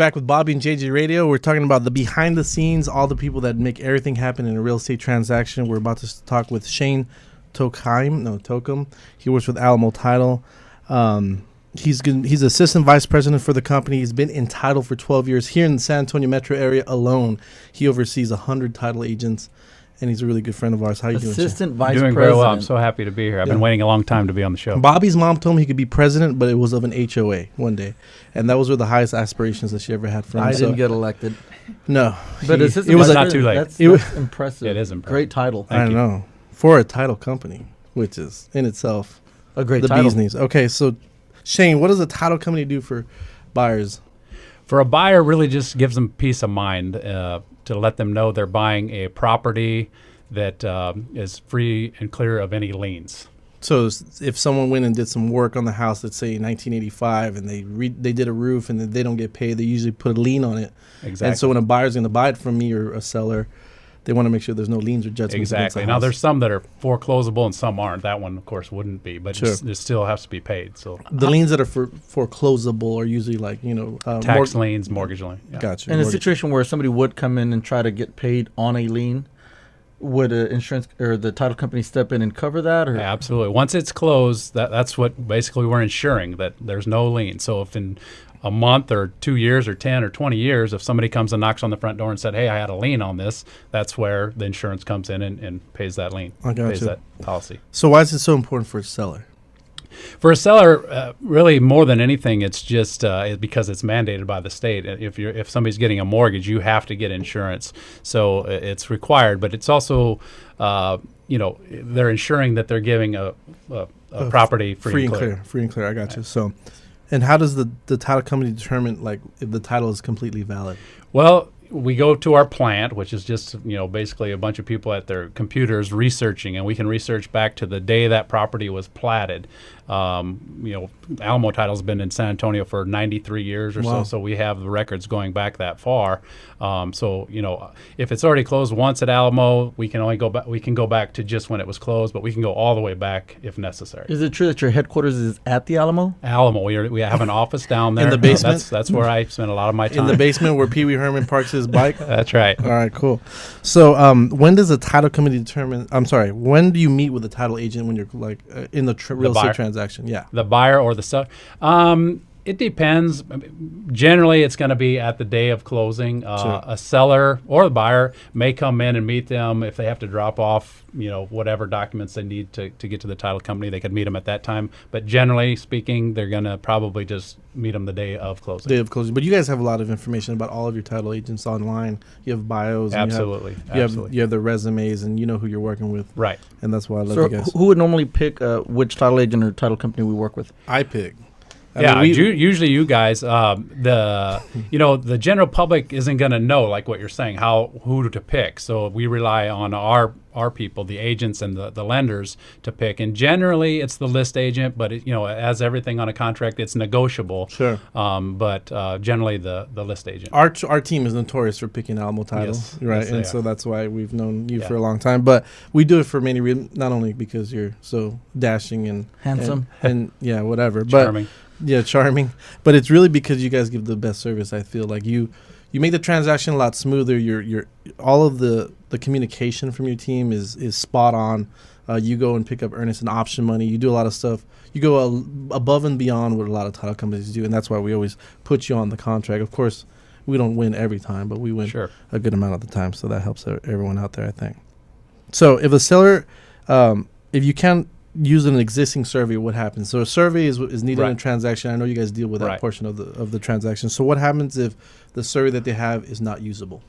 back with Bobby and JJ Radio. We're talking about the behind the scenes, all the people that make everything happen in a real estate transaction. We're about to talk with Shane Tokheim. He works with Alamo Title. He's assistant vice president for the company. He's been in title for 12 years. Here in the San Antonio metro area alone, he oversees 100 title agents, and he's a really good friend of ours. How you doing, Assistant Shane? vice president. Doing very well. I'm so happy to be here. I've been waiting a long time to be on the show. Bobby's mom told me he could be president, but it was of an HOA one day, and those were the highest aspirations that she ever had for him. I didn't get elected. No, but it was not too late. That's impressive. It is impressive. Great title. I know, for a title company, which is in itself A great the title. bee's knees. Okay, so Shane, what does a title company do for buyers? For a buyer, really just gives them peace of mind to let them know they're buying a property that is free and clear of any liens. So if someone went and did some work on the house, let's say in 1985, and they did a roof and they don't get paid, they usually put a lien on it. Exactly. And so when a buyer's going to buy it from me or a seller, they want to make sure there's no liens or judgments. Exactly. Now there's some that are foreclosable and some aren't. That one, of course, wouldn't be, but it still has to be paid. So the liens that are foreclosable are usually like tax liens, mortgage lien. Yeah. Gotcha. In a situation where somebody would come in and try to get paid on a lien, would insurance or the title company step in and cover that? Or? Yeah, absolutely. Once it's closed, that's what basically we're ensuring, that there's no lien. So if in a month or 2 years or 10 or 20 years, if somebody comes and knocks on the front door and said, hey, I had a lien on this, that's where the insurance comes in and pays that lien, pays that policy. So why is it so important for a seller? For a seller, really more than anything, it's just because it's mandated by the state. If somebody's getting a mortgage, you have to get insurance, so it's required. But it's also, they're ensuring that they're giving a property free and clear. Free and clear. I got you. So, and how does the title company determine if the title is completely valid? Well, we go to our plant, which is just basically a bunch of people at their computers researching, and we can research back to the day that property was platted. Alamo Title's been in San Antonio for 93 years or so we have the records going back that far. If it's already closed once at Alamo, we can only go back. We can go back to just when it was closed, but we can go all the way back if necessary. Is it true that your headquarters is at the Alamo? Alamo, we have an office down there in the basement. That's where I spend a lot of my time. In the basement where Pee Wee Herman parks his bike. That's right. All right, cool. So, when does a title company determine? I'm sorry. When do you meet with a title agent when you're in the real estate transaction? Yeah, the buyer or the seller. It depends. Generally, it's going to be at the day of closing. Sure. A seller or the buyer may come in and meet them if they have to drop off, whatever documents they need to get to the title company. They could meet them at that time. But generally speaking, they're going to probably just meet them the day of closing. Day of closing. But you guys have a lot of information about all of your title agents online. You have bios. Absolutely. And you have their resumes, and you know who you're working with. Right. And that's why I love So you guys. who would normally pick which title agent or title company we work with? I pick. Usually you guys, the general public isn't going to know, like what you're saying, who to pick. So we rely on our people, the agents and the lenders, to pick. And generally it's the list agent, but as everything on a contract, it's negotiable. Sure. But generally the list agent. Our team is notorious for picking Alamo Title, yes, right? Yes, and so that's why we've known you for a long time. But we do it for many reasons, not only because you're so dashing and handsome and yeah, whatever. Charming. Yeah, charming. But it's really because you guys give the best service. I feel like you make the transaction a lot smoother. You're all of the communication from your team is spot on. You go and pick up earnest and option money. You do a lot of stuff. You go above and beyond what a lot of title companies do, and that's why we always put you on the contract. Of course, we don't win every time, but we win a good amount of the time, so that helps everyone out there, I think. So if a seller, if you can't use an existing survey, what happens? So a survey is needed in a transaction. I know you guys deal with that portion of the transaction. So what happens if the survey that they have is not usable?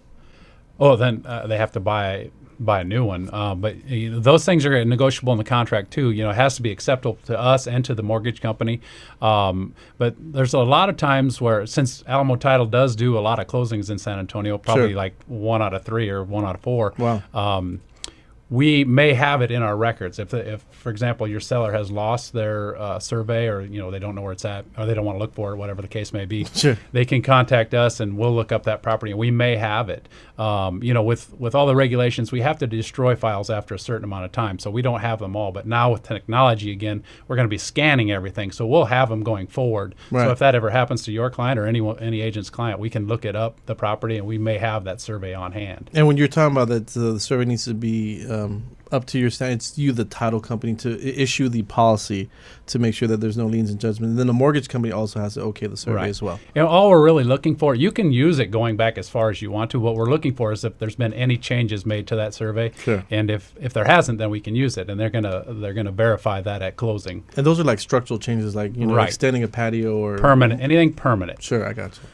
Oh, then they have to buy a new one. But those things are negotiable in the contract too. It has to be acceptable to us and to the mortgage company. But there's a lot of times where, since Alamo Title does do a lot of closings in San Antonio, probably like 1 out of 3 or 1 out of 4. Wow. we may have it in our records. If for example, your seller has lost their survey, or they don't know where it's at, or they don't want to look for it, whatever the case may be, Sure. they can contact us and we'll look up that property and we may have it. With all the regulations, we have to destroy files after a certain amount of time, so we don't have them all. But now with technology, again, we're going to be scanning everything, so we'll have them going forward. Right. So if that ever happens to your client or any agent's client, we can look it up, the property, and we may have that survey on hand. And when you're talking about that, the survey needs to be up to your standards. It's you, the title company, to issue the policy to make sure that there's no liens and judgment. And then the mortgage company also has to okay the survey as well. All we're really looking for, you can use it going back as far as you want to. What we're looking for is if there's been any changes made to that survey. Sure. And if there hasn't, then we can use it, and they're gonna verify that at closing. And those are like structural changes, like Right. extending a patio or Permanent, anything permanent. Sure, I got you.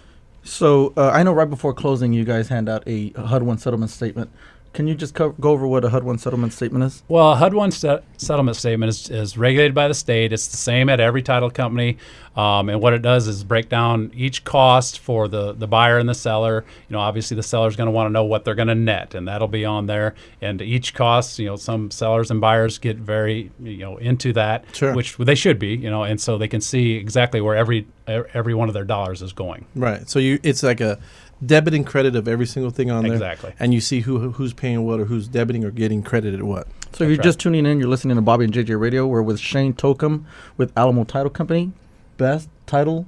So I know right before closing, you guys hand out a HUD-1 settlement statement. Can you just go over what a HUD-1 settlement statement is? Well, a HUD-1 settlement statement is regulated by the state. It's the same at every title company. And what it does is break down each cost for the buyer and the seller. Obviously the seller's going to want to know what they're going to net, and that'll be on there. And each cost, some sellers and buyers get very, into that, Sure. which they should be, and so they can see exactly where every one of their dollars is going. Right. So it's like a debit and credit of every single thing on there. Exactly. And you see who's paying what, or who's debiting or getting credited what. So if you're just tuning in, you're listening to Bobby and JJ Radio. We're with Shane Tokheim with Alamo Title Company. Best title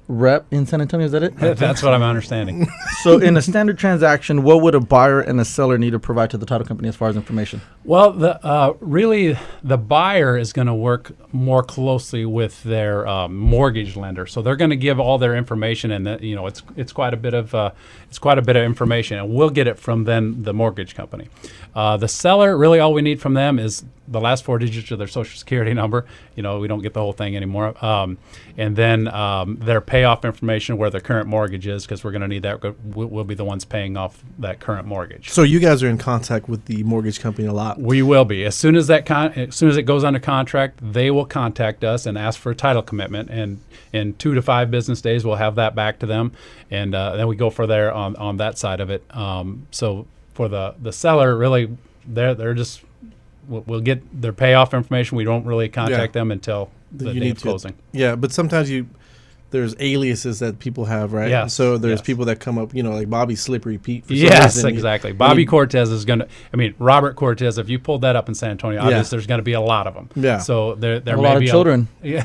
rep in San Antonio, is that it? That's what I'm understanding. So in a standard transaction, what would a buyer and a seller need to provide to the title company as far as information? Well, really, the buyer is going to work more closely with their mortgage lender, so they're going to give all their information, and it's quite a bit of information, and we'll get it from then the mortgage company. The seller, really, all we need from them is the last 4 digits of their social security number. We don't get the whole thing anymore, and then their payoff information, where their current mortgage is, because we're going to need that. We'll be the ones paying off that current mortgage. So you guys are in contact with the mortgage company a lot. We will be. As soon as it goes under contract, they will contact us and ask for a title commitment, and in 2 to 5 business days, we'll have that back to them, and then we go for there on that side of it. So for the seller, really, they're just we'll get their payoff information. We don't really contact them until the day of closing. Yeah, but sometimes there's aliases that people have, right? Yes. So there's yes. people that come up, like Bobby Slippery Pete. For some Yes, reason. exactly. Bobby Cortez is going to, Robert Cortez, if you pulled that up in San Antonio, obviously there's going to be a lot of them. Yeah. So there a may lot be of children. Yeah.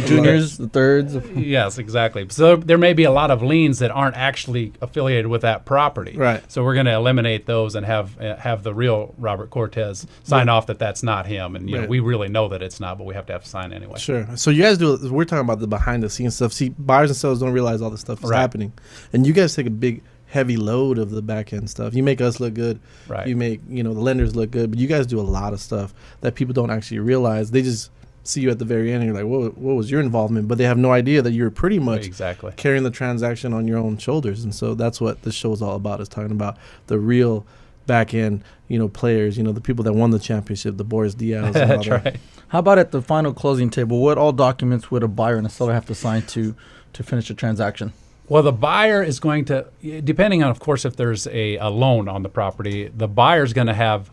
Juniors, the thirds. Yes, exactly. So there may be a lot of liens that aren't actually affiliated with that property. Right. So we're going to eliminate those and have the real Robert Cortez sign off that that's not him. And Right. we really know that it's not, but we have to have to sign anyway. Sure. So you guys we're talking about the behind the scenes stuff. See, buyers and sellers don't realize all this stuff is Right. happening. And you guys take a big, heavy load of the back end stuff. You make us look good. Right. You make, the lenders look good. But you guys do a lot of stuff that people don't actually realize. They just see you at the very end and you're like, what was your involvement? But they have no idea that you're pretty much Exactly. carrying the transaction on your own shoulders. And so that's what this show is all about, is talking about the real back end, players, the people that won the championship, the Boris Diaz. And all That's that. right. How about at the final closing table? What all documents would a buyer and a seller have to sign to finish the transaction? Well, the buyer is going to, depending on, of course, if there's a loan on the property, the buyer's going to have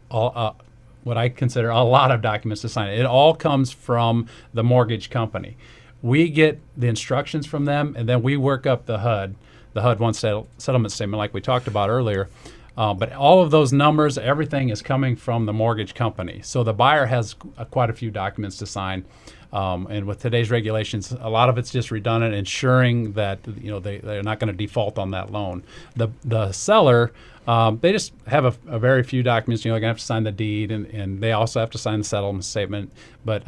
what I consider a lot of documents to sign. It all comes from the mortgage company. We get the instructions from them, and then we work up the HUD-1 settlement statement like we talked about earlier. But all of those numbers, everything is coming from the mortgage company. So the buyer has quite a few documents to sign. And with today's regulations, a lot of it's just redundant, ensuring that they're not going to default on that loan. The seller, they just have a very few documents. They're going to have to sign the deed, and they also have to sign the settlement statement. But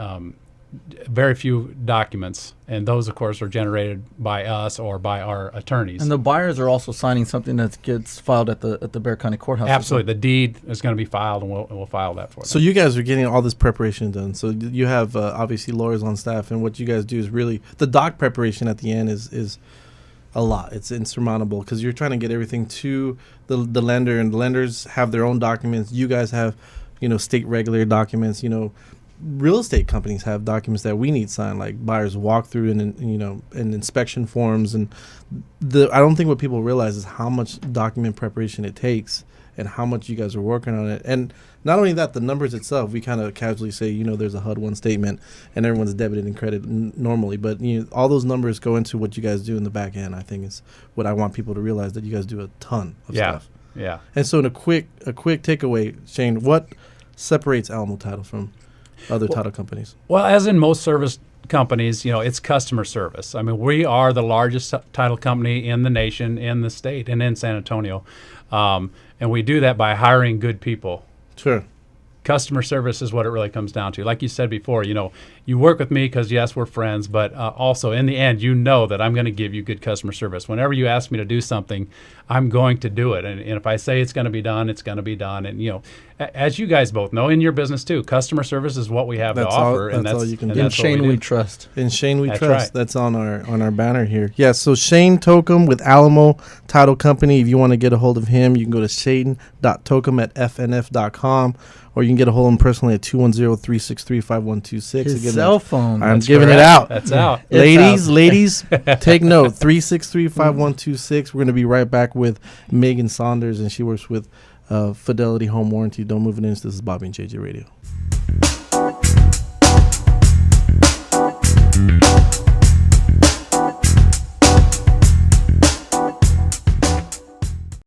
very few documents, and those, of course, are generated by us or by our attorneys. And the buyers are also signing something that gets filed at the Bexar County Courthouse. Absolutely, the deed is going to be filed, and we'll file that for them. So you guys are getting all this preparation done. So you have obviously lawyers on staff, and what you guys do is really the doc preparation at the end is a lot. It's insurmountable because you're trying to get everything to the lender, and the lenders have their own documents. You guys have, state regulator documents. Real estate companies have documents that we need signed, like buyers walkthrough and inspection forms. And I don't think what people realize is how much document preparation it takes. and how much you guys are working on it. And not only that, the numbers itself, we kind of casually say, there's a HUD-1 statement and everyone's debited and credited normally. But all those numbers go into what you guys do in the back end. I think is what I want people to realize, that you guys do a ton of stuff. Yeah. And so in a quick takeaway, Shane, what separates Alamo Title from other title companies? Well, as in most service companies, it's customer service. I mean, we are the largest title company in the nation, in the state, and in San Antonio. And we do that by hiring good people. Sure. Customer service is what it really comes down to. Like you said before, you work with me because, yes, we're friends, but also in the end, that I'm going to give you good customer service. Whenever you ask me to do something, I'm going to do it. And if I say it's going to be done, it's going to be done. And, as you guys both know, in your business too, customer service is what we have to offer. That's all you can do. In Shane we trust. In Shane we That's trust. right. That's on our banner here. Yeah, so Shane Tokheim with Alamo Title Company. If you want to get a hold of him, you can go to shane.tokheim@fnf.com, or you can get a hold of him personally at 210-363-5126. His Again, cell phone. I'm That's giving it correct. out. That's out. It's Ladies, take note. 363-5126. We're going to be right back with Megan Saunders, and she works with Fidelity Home Warranty. Don't move an inch. This is Bobby and JJ Radio.